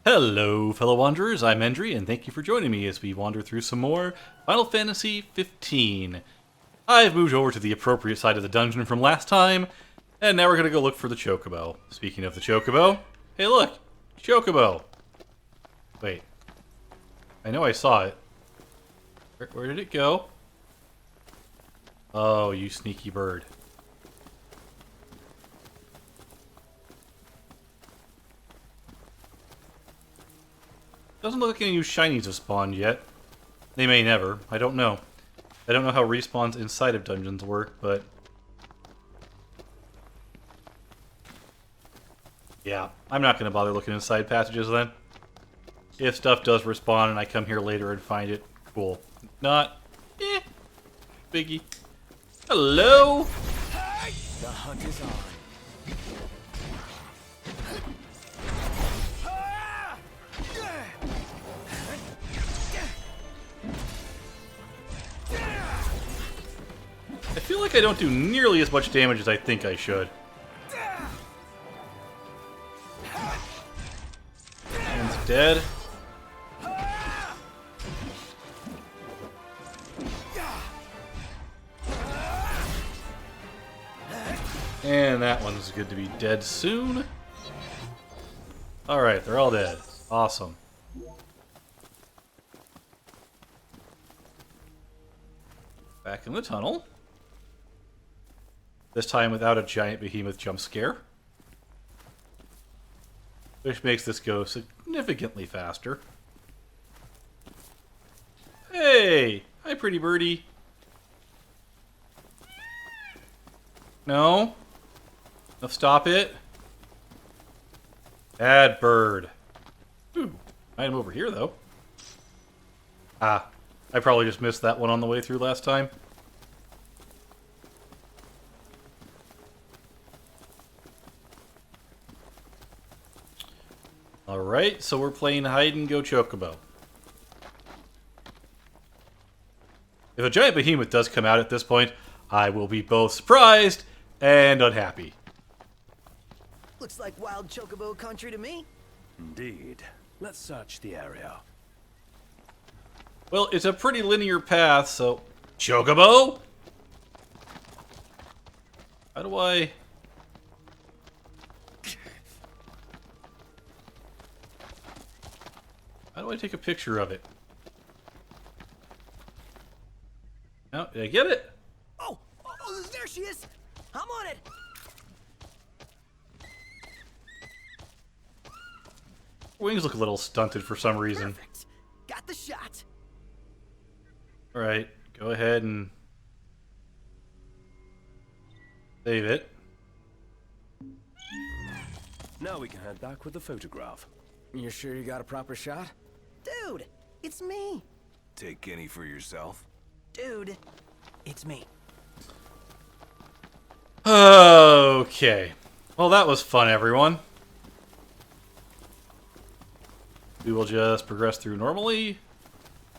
Hello, fellow wanderers. I'm Endry, and thank you for joining me as we wander through some more Final Fantasy 15. I've moved over to the appropriate side of the dungeon from last time, and now we're going to go look for the Chocobo. Speaking of the Chocobo, hey look! Chocobo! Wait. I know I saw it. Where did it go? Oh, you sneaky bird. Doesn't look like any new shinies have spawned yet. They may never. I don't know. I don't know how respawns inside of dungeons work, but... yeah, I'm not going to bother looking inside passages then. If stuff does respawn and I come here later and find it, cool. Not, biggie. Hello? The hunt is on. I feel like I don't do nearly as much damage as I think I should. One's dead. And that one's good to be dead soon. Alright, they're all dead. Awesome. Back in the tunnel. This time without a giant behemoth jump scare. Which makes this go significantly faster. Hey! Hi, pretty birdie. No? No, stop it. Bad bird. Ooh, item over here, though. Ah, I probably just missed that one on the way through last time. Alright, so we're playing Hide and Go Chocobo. If a giant behemoth does come out at this point, I will be both surprised and unhappy. Looks like wild chocobo country to me. Indeed. Let's search the area. Well, it's a pretty linear path, so... Chocobo? How do I... how do I take a picture of it? No, did I get it? Oh, there she is. I'm on it. Wings look a little stunted for some reason. Perfect. Got the shot. Alright, go ahead and... save it. Now we can head back with the photograph. You sure you got a proper shot? Dude, it's me. Take any for yourself? Dude, it's me. Okay. Well, that was fun, everyone. We will just progress through normally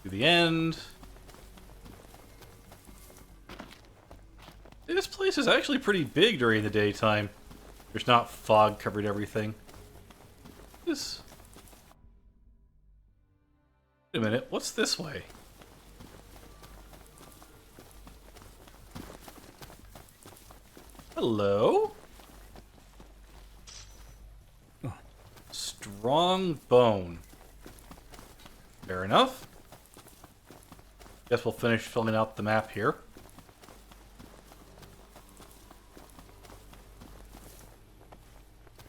to the end. This place is actually pretty big during the daytime. There's not fog covered everything. This. Wait a minute, what's this way? Hello? Strong bone. Fair enough. Guess we'll finish filling out the map here.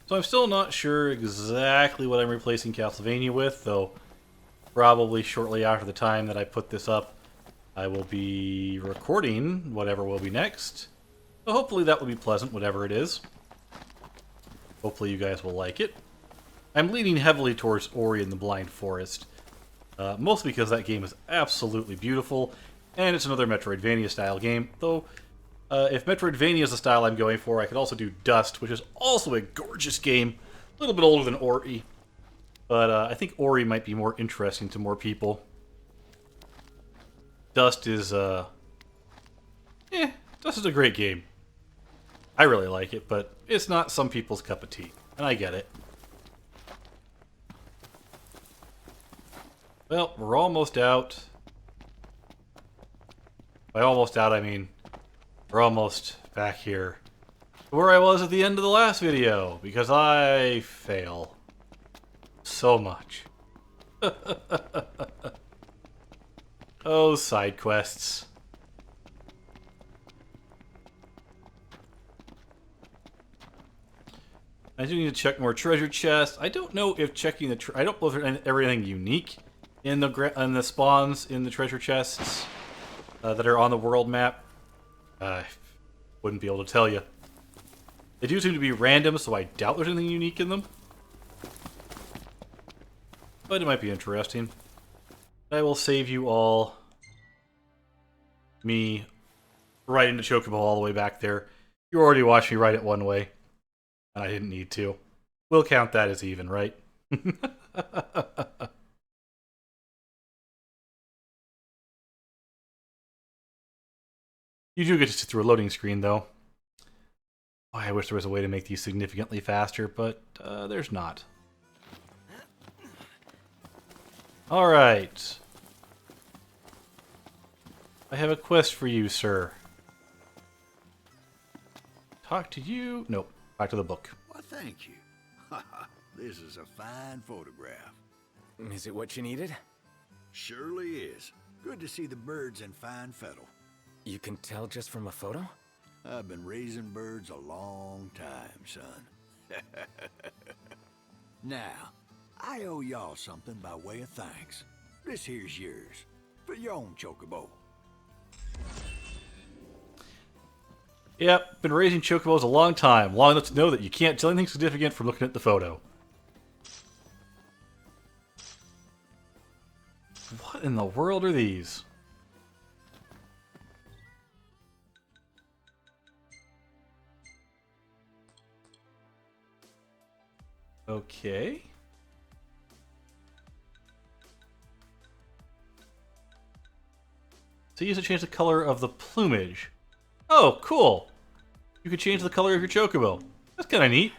So I'm still not sure exactly what I'm replacing Castlevania with, though probably shortly after the time that I put this up, I will be recording whatever will be next. So hopefully that will be pleasant, whatever it is. Hopefully you guys will like it. I'm leaning heavily towards Ori and the Blind Forest. Mostly because that game is absolutely beautiful, and it's another Metroidvania-style game, though if Metroidvania is the style I'm going for, I could also do Dust, which is also a gorgeous game, a little bit older than Ori. But I think Ori might be more interesting to more people. Dust is, Dust is a great game. I really like it, but it's not some people's cup of tea, and I get it. Well, we're almost out. By almost out, I mean we're almost back here. Where I was at the end of the last video, because I fail so much. Oh, side quests. I do need to check more treasure chests. I don't know if checking the I don't know if there's everything unique in the spawns in the treasure chests that are on the world map. I wouldn't be able to tell you. They do seem to be random, so I doubt there's anything unique in them. But it might be interesting. I will save you all me right into Chocobo all the way back there. You already watched me ride it one way, and I didn't need to. We'll count that as even, right? You do get to sit through a loading screen, though. Oh, I wish there was a way to make these significantly faster, but there's not. Alright. I have a quest for you, sir. Talk to you? Nope. Back to the book. Well, thank you. This is a fine photograph. Is it what you needed? Surely is. Good to see the birds in fine fettle. You can tell just from a photo? I've been raising birds a long time, son. Now, I owe y'all something by way of thanks. This here's yours. For your own Chocobo. Yep, been raising chocobos a long time. Long enough to know that you can't tell anything significant from looking at the photo. What in the world are these? Okay. So you use to change the color of the plumage. Oh, cool. You can change the color of your chocobo. That's kind of neat.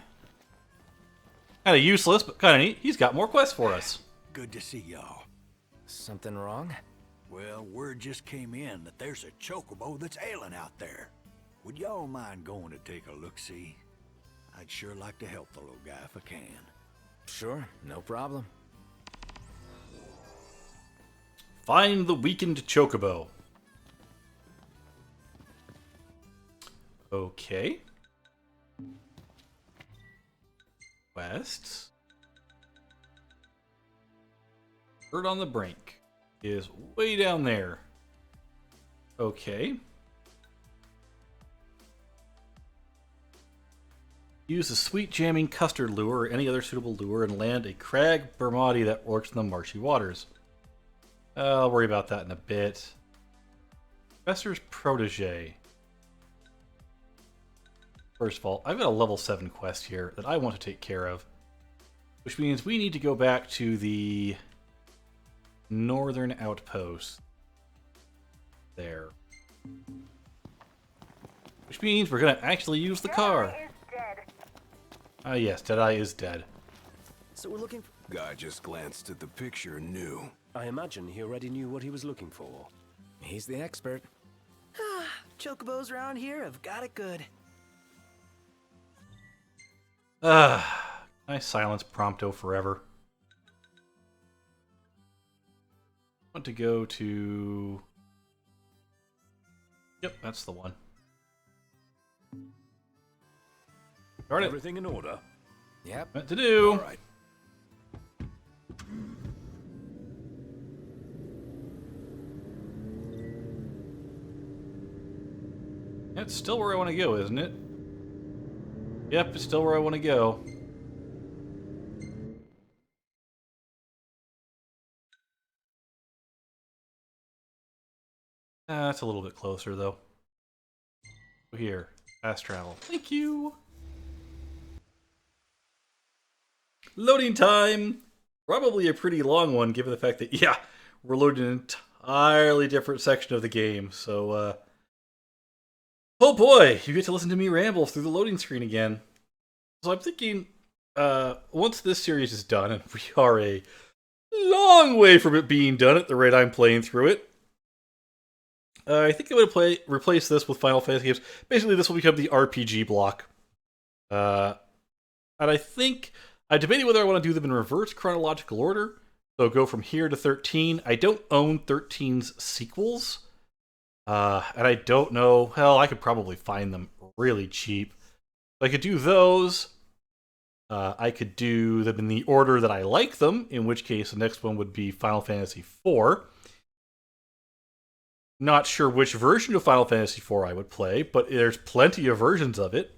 Kind of useless, but kind of neat. He's got more quests for us. Good to see y'all. Something wrong? Well, word just came in that there's a Chocobo that's ailing out there. Would y'all mind going to take a look-see? I'd sure like to help the little guy if I can. Sure, no problem. Find the weakened chocobo. Okay. Quests. Bird on the Brink is way down there. Okay. Use the sweet jamming custard lure or any other suitable lure and land a crag Bermati that lurks in the marshy waters. I'll worry about that in a bit. Professor's Protege. First of all, I've got a level 7 quest here that I want to take care of. Which means we need to go back to the northern outpost. There. Which means we're going to actually use the car. Ah, yes, Deadeye is dead. So we're looking for... Guy just glanced at the picture and knew. I imagine he already knew what he was looking for. He's the expert. Chocobos around here have got it good. I silence Prompto forever. I want to go to... Yep, that's the one. Darn it. Everything in order? Yep. Meant to do. All right. That's still where I want to go, isn't it? Yep, it's still where I want to go. That's a little bit closer, though. Here, fast travel. Thank you. Loading time! Probably a pretty long one, given the fact that, yeah, we're loading an entirely different section of the game, so, oh boy, you get to listen to me ramble through the loading screen again. So I'm thinking, once this series is done, and we are a long way from it being done at the rate I'm playing through it. I think I'm going to replace this with Final Fantasy games. Basically, this will become the RPG block. And I think I'm debating whether I want to do them in reverse chronological order. So go from here to 13. I don't own 13's sequels. And I don't know. Hell, I could probably find them really cheap. I could do those. I could do them in the order that I like them, in which case the next one would be Final Fantasy IV. Not sure which version of Final Fantasy IV I would play, but there's plenty of versions of it.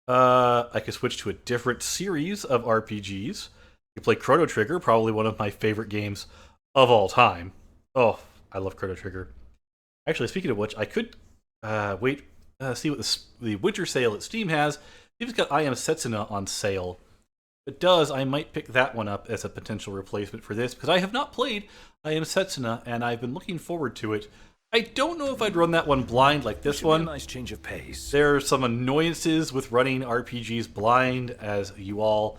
I could switch to a different series of RPGs. You play Chrono Trigger, probably one of my favorite games of all time. Oh, I love Chrono Trigger. Actually, speaking of which, I could see what the winter sale at Steam has. Steam's got I Am Setsuna on sale. If it does, I might pick that one up as a potential replacement for this, because I have not played I Am Setsuna, and I've been looking forward to it. I don't know if I'd run that one blind like this Should be one. a nice change of pace. There are some annoyances with running RPGs blind, as you all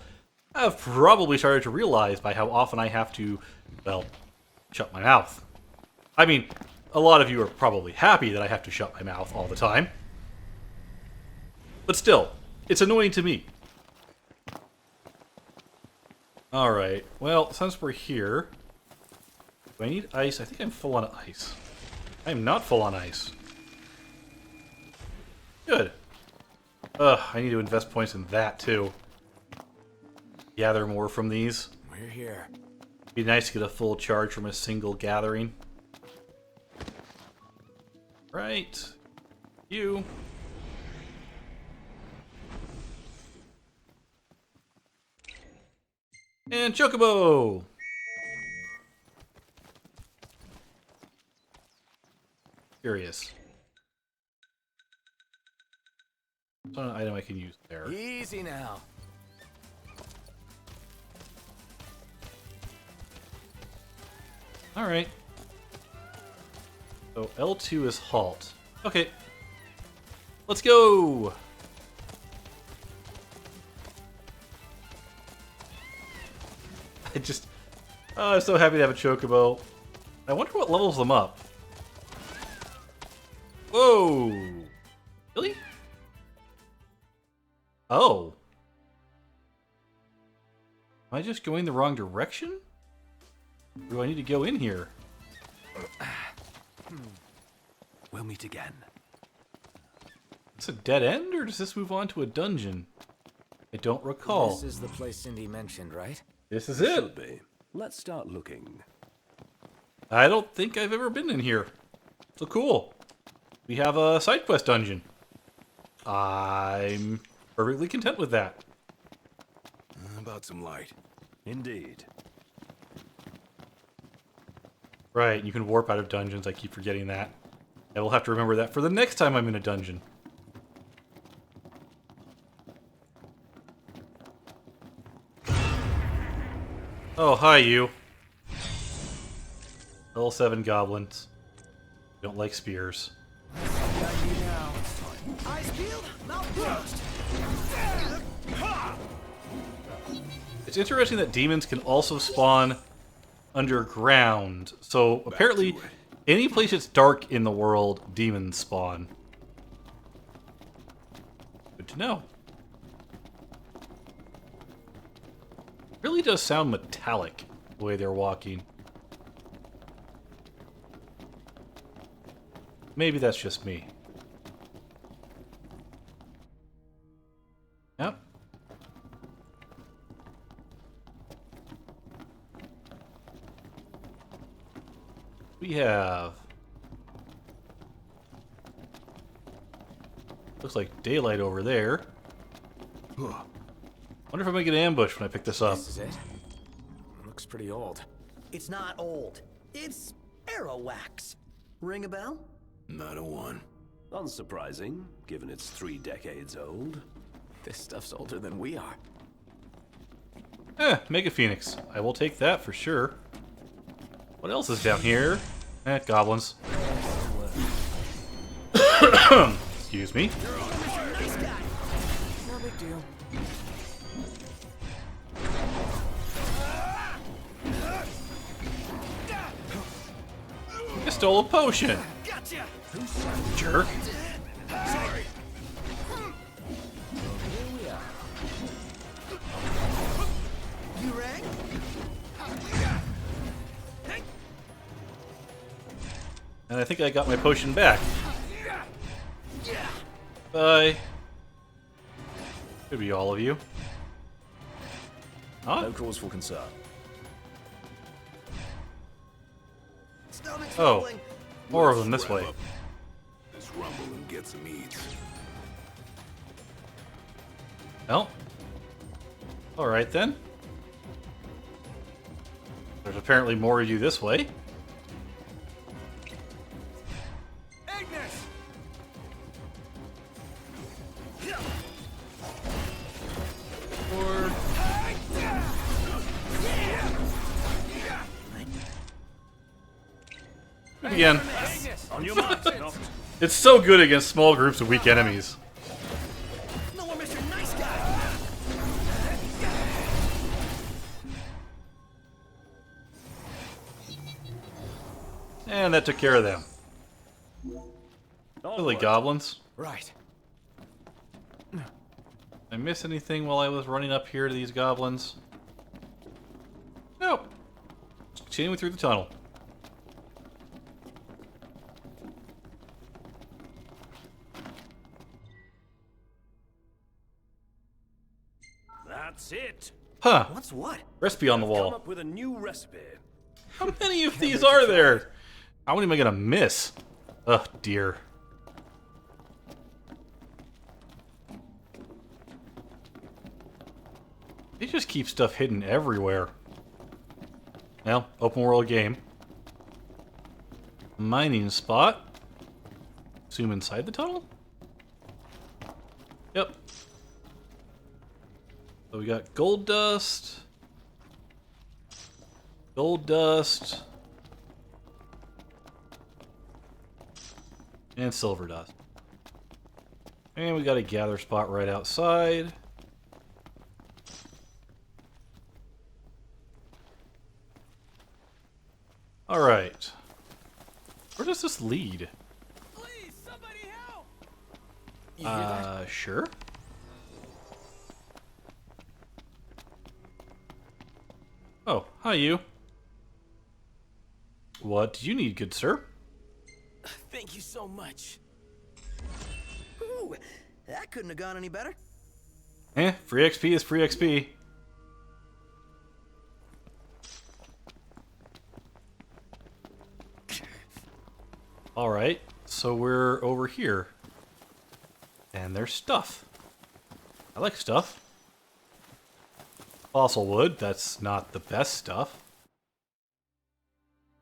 have probably started to realize by how often I have to, well, shut my mouth. I mean, a lot of you are probably happy that I have to shut my mouth all the time. But still, it's annoying to me. Alright, well, since we're here, do I need ice? I think I'm full on ice. I am not full on ice. Good. Ugh, I need to invest points in that, too. Gather more from these. We're here. Be nice to get a full charge from a single gathering. Right. You. And Chocobo! Curious. It's not an item I can use there. Easy now. Alright. So L2 is halt. Okay. Let's go! I'm so happy to have a Chocobo. I wonder what levels them up. Whoa! Really? Oh. Am I just going the wrong direction? Or do I need to go in here? We'll meet again. Is this a dead end, or does this move on to a dungeon? I don't recall. This is the place Cindy mentioned, right? This is Should it. be. Let's start looking. I don't think I've ever been in here. So cool. We have a side quest dungeon. I'm perfectly content with that. How about some light? Indeed. Right, you can warp out of dungeons. I keep forgetting that. I will have to remember that for the next time I'm in a dungeon. Oh, hi, you. Level 7 goblins. Don't like spears. Eyes peeled, mouth closed. It's interesting that demons can also spawn underground. So apparently, to it. any place that's dark in the world, demons spawn. Good to know. Really does sound metallic the way they're walking. Maybe that's just me. Yep. We have... Looks like daylight over there. Wonder if I might get ambushed when I pick this up. This is it. Looks pretty old. It's not old. It's arrow wax. Ring a bell? Not a one. Unsurprising, given it's 3 decades old. This stuff's older than we are. Mega Phoenix. I will take that for sure. What else is down here? Goblins. Excuse me. Nice guy. No big deal. stole a potion. Gotcha! Jerk. Sorry. You rang? And I think I got my potion back. Bye. Could be all of you. Huh? No cause for concern. Stomach's Oh. rumbling. More of them this way. Let's rumble and get some eats. Well. Alright then. There's apparently more of you this way. Ignis! Or... Again. On your marks, Noct. It's so good against small groups of weak enemies. No more Mr. Nice Guy! And that took care of them. Silly Onward. goblins. Right. Did I miss anything while I was running up here to these goblins? Nope. Just continuing through the tunnel. That's it. Huh. What's what? Recipe on the Come wall. up with a new recipe. How many of these are there? How many am I gonna miss? Oh dear. They just keep stuff hidden everywhere. Well, open world game. Mining spot. Zoom inside the tunnel? Yep. So we got gold dust. Gold dust. And silver dust. And we got a gather spot right outside. Alright. Where does this lead? Please, somebody help! Sure. Oh, hi you. What do you need, good sir? Thank you so much. Ooh, that couldn't have gone any better. Free XP is free XP. Alright, so we're over here. And there's stuff. I like stuff. Fossil wood, that's not the best stuff.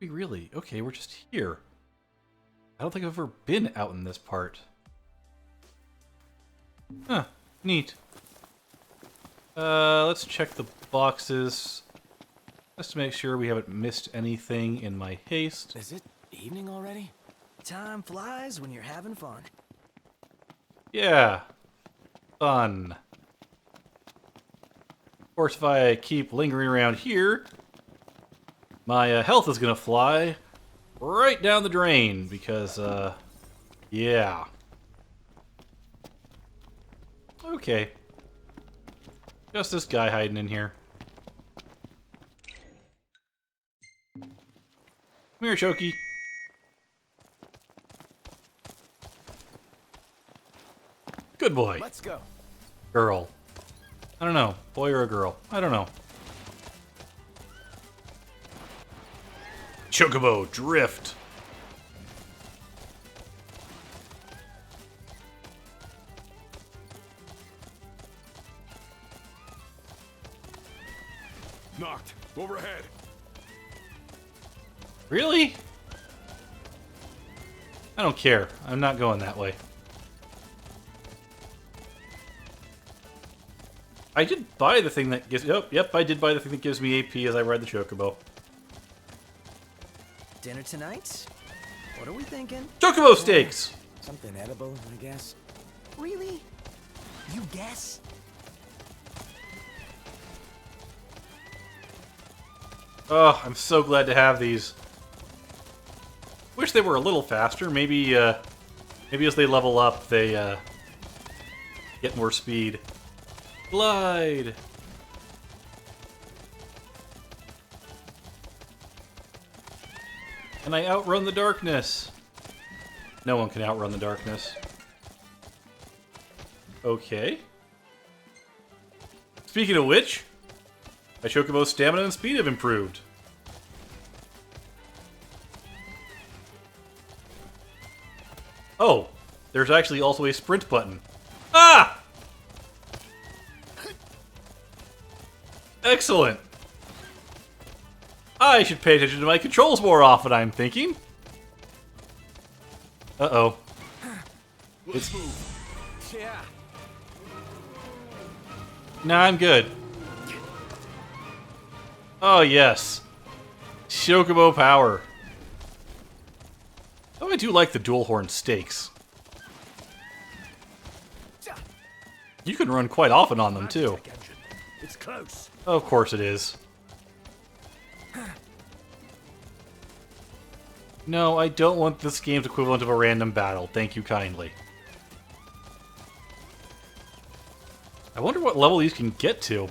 We really? Okay, we're just here. I don't think I've ever been out in this part. Huh, neat. Let's check the boxes. Just to make sure we haven't missed anything in my haste. Is it evening already? Time flies when you're having fun. Yeah. Fun. Of course, if I keep lingering around here, my health is gonna fly right down the drain because, yeah. Okay. Just this guy hiding in here. Come here, Choki. Good boy. Let's go. Girl. I don't know. Boy or a girl. I don't know. Chocobo, drift. Knocked. Overhead. Really? I don't care. I'm not going that way. I did buy the thing that gives... Yep, I did buy the thing that gives me AP as I ride the Chocobo. Dinner tonight? What are we thinking? Chocobo steaks! Something edible, I guess. Really? You guess? Oh, I'm so glad to have these. Wish wish they were a little faster. Maybe maybe as they level up, they get more speed. Glide. Can I outrun the darkness? No one can outrun the darkness. Okay. Speaking of which, my Chocobo's stamina and speed have improved. Oh, there's actually also a sprint button. Ah! Excellent. I should pay attention to my controls more often, I'm thinking. Uh-oh. Let's move. Yeah. Nah, I'm good. Oh, yes. Chocobo power. Oh, I do like the dual horn stakes. You can run quite often on them, too. It's close. Of course it is. No, I don't want this game's equivalent of a random battle. Thank you kindly. I wonder what level these can get to.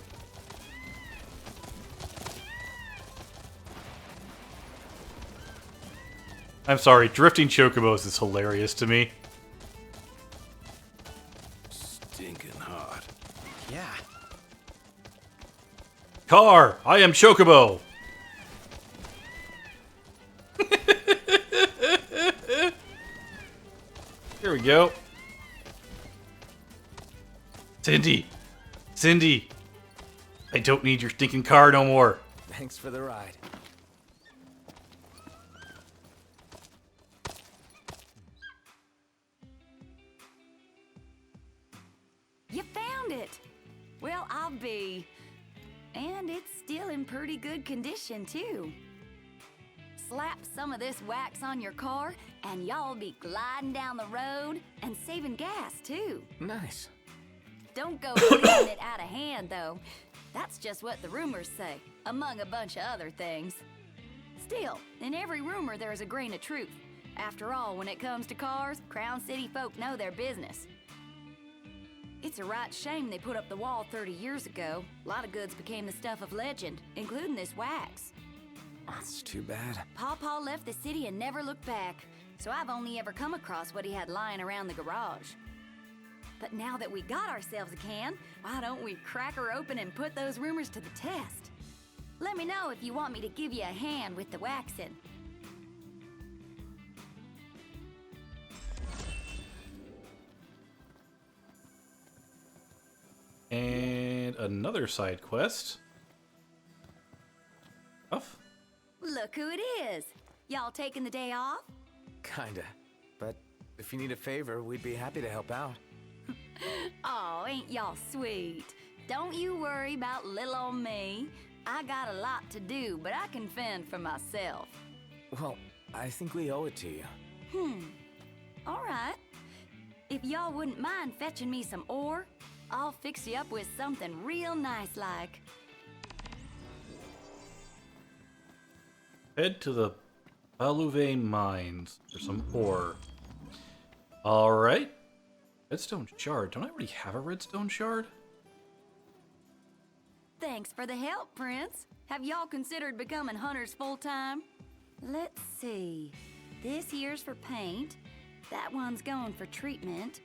I'm sorry, drifting chocobos is hilarious to me. Stinking hot. Yeah. Car, I am Chocobo! Here we go. Cindy! Cindy! I don't need your stinking car no more. Thanks for the ride. You found it! Well, I'll be. And it's still in pretty good condition, too. Slap some of this wax on your car, and y'all be gliding down the road and saving gas, too. Nice. Don't go leaving it out of hand, though. That's just what the rumors say, among a bunch of other things. Still, in every rumor there's a grain of truth. After all, when it comes to cars, Crown City folk know their business. It's a right shame they put up the wall 30 years ago. A lot of goods became the stuff of legend, including this wax. That's too bad. Pawpaw left the city and never looked back, so I've only ever come across what he had lying around the garage. But now that we got ourselves a can, why don't we crack her open and put those rumors to the test? Let me know if you want me to give you a hand with the waxing. And another side quest. Off. Look who it is! Y'all taking the day off? Kinda. But if you need a favor, we'd be happy to help out. Aw, ain't y'all sweet. Don't you worry about little old me. I got a lot to do, but I can fend for myself. Well, I think we owe it to you. All right. If y'all wouldn't mind fetching me some ore, I'll fix you up with something real nice like. Head to the Baluve mines for some ore. Alright. Redstone shard. Don't I already have a redstone shard? Thanks for the help, Prince. Have y'all considered becoming hunters full-time? Let's see. This here's for paint. That one's going for treatment.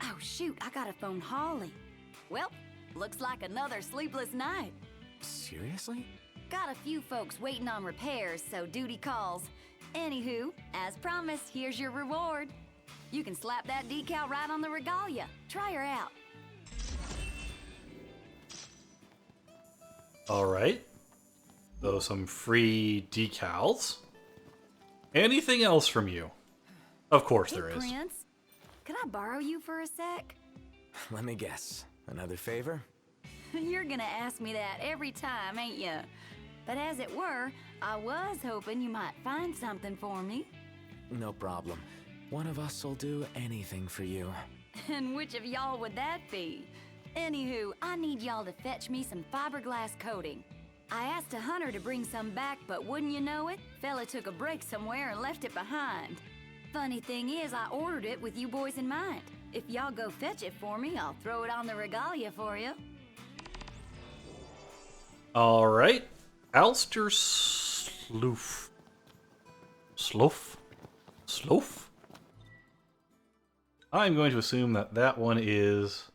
Oh, shoot, I gotta phone Holly. Well, looks like another sleepless night. Seriously? Got a few folks waiting on repairs, so duty calls. Anywho, as promised, here's your reward. You can slap that decal right on the regalia. Try her out. Alright. So some free decals. Anything else from you? Of course there is. Prince, could I borrow you for a sec? Let me guess. Another favor? You're gonna ask me that every time, ain't ya? But as it were, I was hoping you might find something for me. No problem. One of us will do anything for you. And which of y'all would that be? Anywho, I need y'all to fetch me some fiberglass coating. I asked a hunter to bring some back, but wouldn't you know it? Fella took a break somewhere and left it behind. Funny thing is, I ordered it with you boys in mind. If y'all go fetch it for me, I'll throw it on the regalia for you. Alright. Alster Sloof. Sloof? Sloof? I'm going to assume that that one is...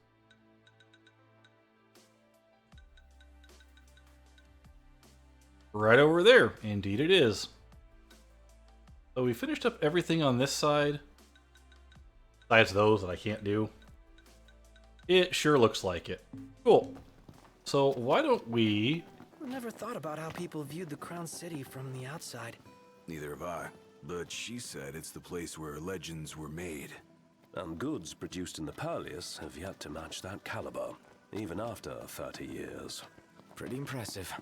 right over there. Indeed it is. So we finished up everything on this side. Besides those that I can't do. It sure looks like it. Cool. So why don't we... I never thought about how people viewed the Crown City from the outside. Neither have I. But she said it's the place where legends were made. And goods produced in the Purlius have yet to match that caliber, even after 30 years. Pretty impressive.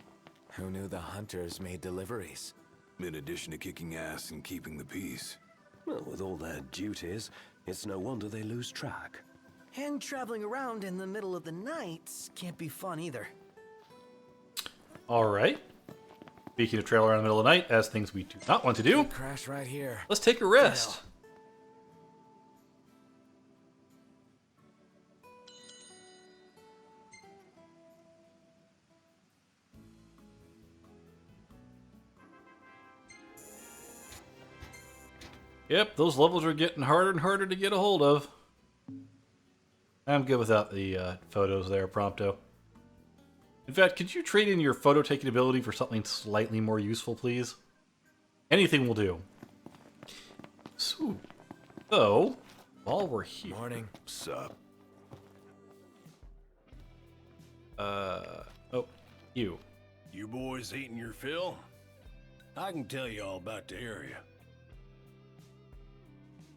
Who knew the hunters made deliveries? In addition to kicking ass and keeping the peace. Well, with all their duties, it's no wonder they lose track. And traveling around in the middle of the night can't be fun either. Alright. Speaking of trail around in the middle of the night, as things we do not want to do, Crash right here. let's take a rest. Yep, those levels are getting harder and harder to get a hold of. I'm good without the photos there, Prompto. In fact, could you trade in your photo taking ability for something slightly more useful, please? Anything will do. So, while we're here... Morning. Sup? Oh, you. You boys eating your fill? I can tell you all about the area.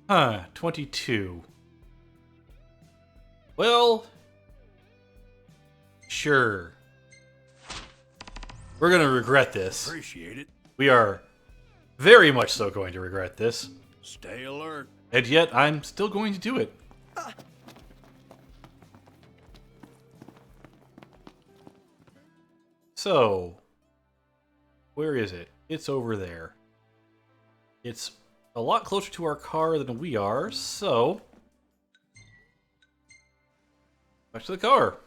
Huh, 22. Well, sure. We're gonna regret this. Appreciate it. We are very much so going to regret this. Stay alert. And yet, I'm still going to do it. So, where is it? It's over there. It's a lot closer to our car than we are, so... back to the car.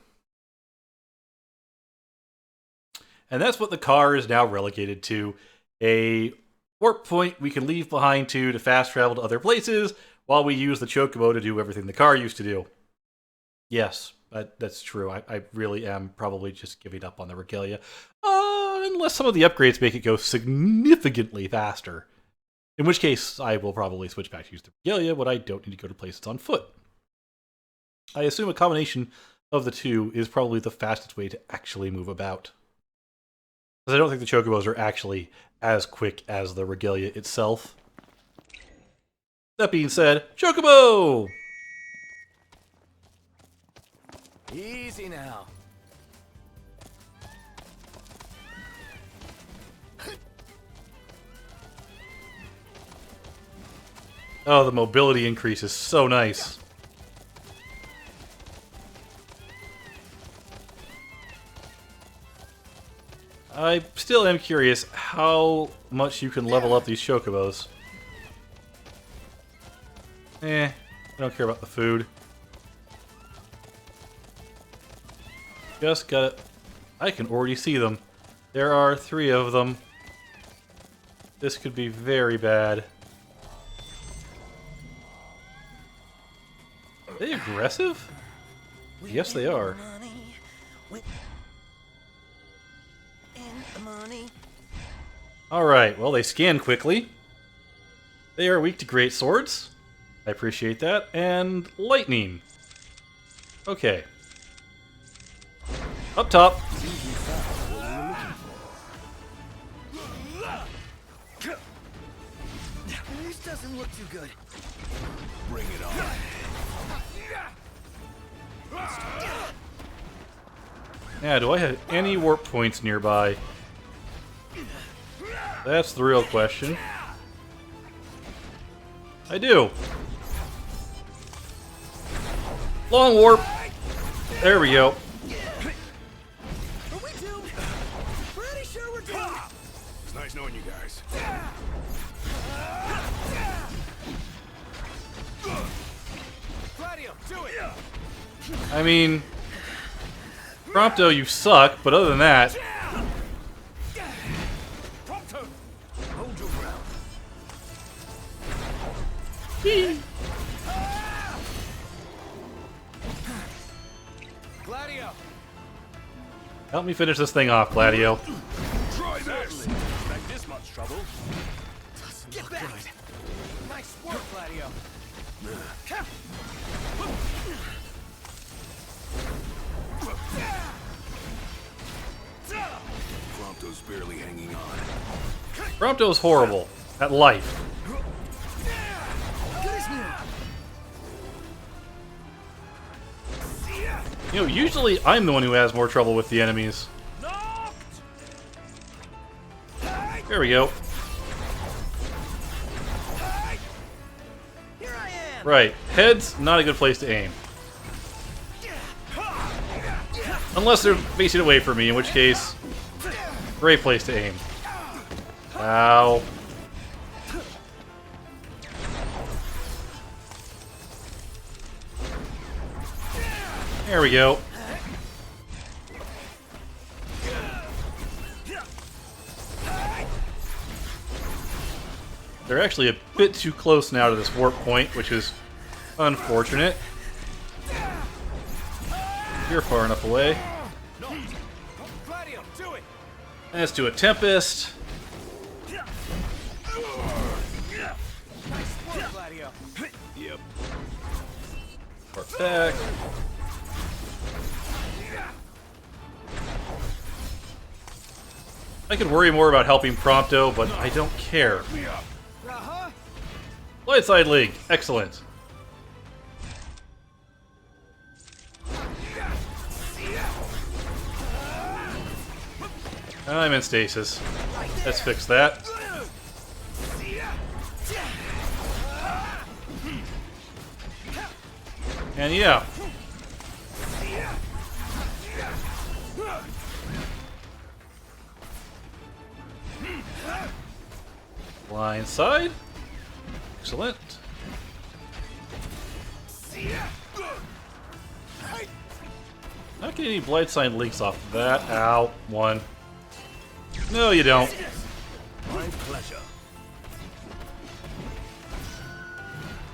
And that's what the car is now relegated to. A warp point we can leave behind to fast travel to other places while we use the Chocobo to do everything the car used to do. Yes, that's true. I really am probably just giving up on the Regalia. Unless some of the upgrades make it go significantly faster. In which case, I will probably switch back to use the Regalia when I don't need to go to places on foot. I assume a combination of the two is probably the fastest way to actually move about. Because I don't think the Chocobos are actually as quick as the Regalia itself. That being said, Chocobo! Easy now. Oh, the mobility increase is so nice. I still am curious how much you can level up these Chocobos. I don't care about the food. Just got it. I can already see them. There are 3 of them. This could be very bad. Are they aggressive? Yes, they are. Alright, well, they scan quickly. They are weak to great swords. I appreciate that. And lightning. Okay. Up top. This doesn't look too good. Bring it on. Yeah, do I have any warp points nearby? That's the real question. I do. Long warp. There we go. Are we doomed? Pretty Nice knowing you guys. Gladio, do it! I mean, Prompto, you suck, but other than that, Prompto! Hold your ground. Gladio! help me finish this thing off, Gladio. Try this! Expect this much trouble. Get back! Nice work, Gladio! Prompto's barely hanging on. Prompto's horrible at life. You know, usually I'm the one who has more trouble with the enemies. There we go. Here I am. Right, head's not a good place to aim. Unless they're facing away from me, in which case, great place to aim. Ow. There we go. They're actually a bit too close now to this warp point, which is unfortunate. You're far enough away. Gladio, do it! And let's do a Tempest. Nice work, Gladio! Yep. Warp back. I could worry more about helping Prompto, but I don't care. Uh-huh! Light side Link, excellent. I'm in stasis. Let's fix that. And yeah. Blind side. Excellent. Not getting any blindside links off of that. Ow. One. No, you don't. My pleasure.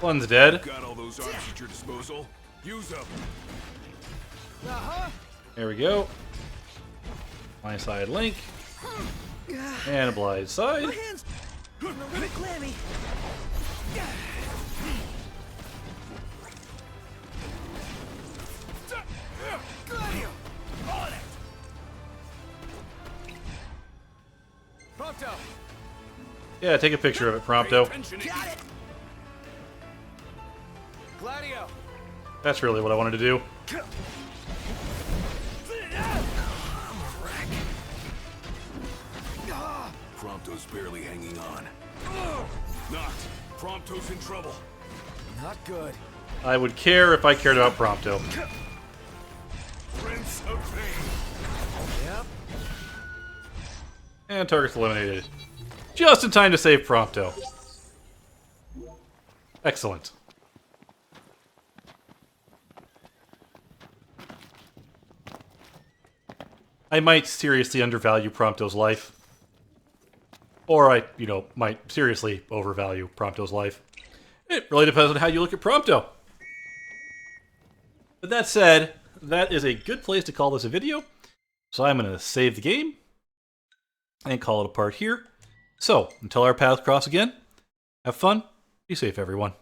One's dead. Got all those arms at your disposal. Use them. Uh-huh! There we go. Blind side link. And a blind side. My hands a little clammy. Gladio! On it! Prompto! Yeah, take a picture of it, Prompto. Got it. Gladio! That's really what I wanted to do. Prompto's barely hanging on. Knocked. Prompto's in trouble. Not good. I would care if I cared about Prompto. Prince of Pain. Yep. And target's eliminated. Just in time to save Prompto. Excellent. I might seriously undervalue Prompto's life. Or I, might seriously overvalue Prompto's life. It really depends on how you look at Prompto. But that said, that is a good place to call this a video. So I'm going to save the game and call it a part here. So, until our paths cross again, have fun, be safe everyone.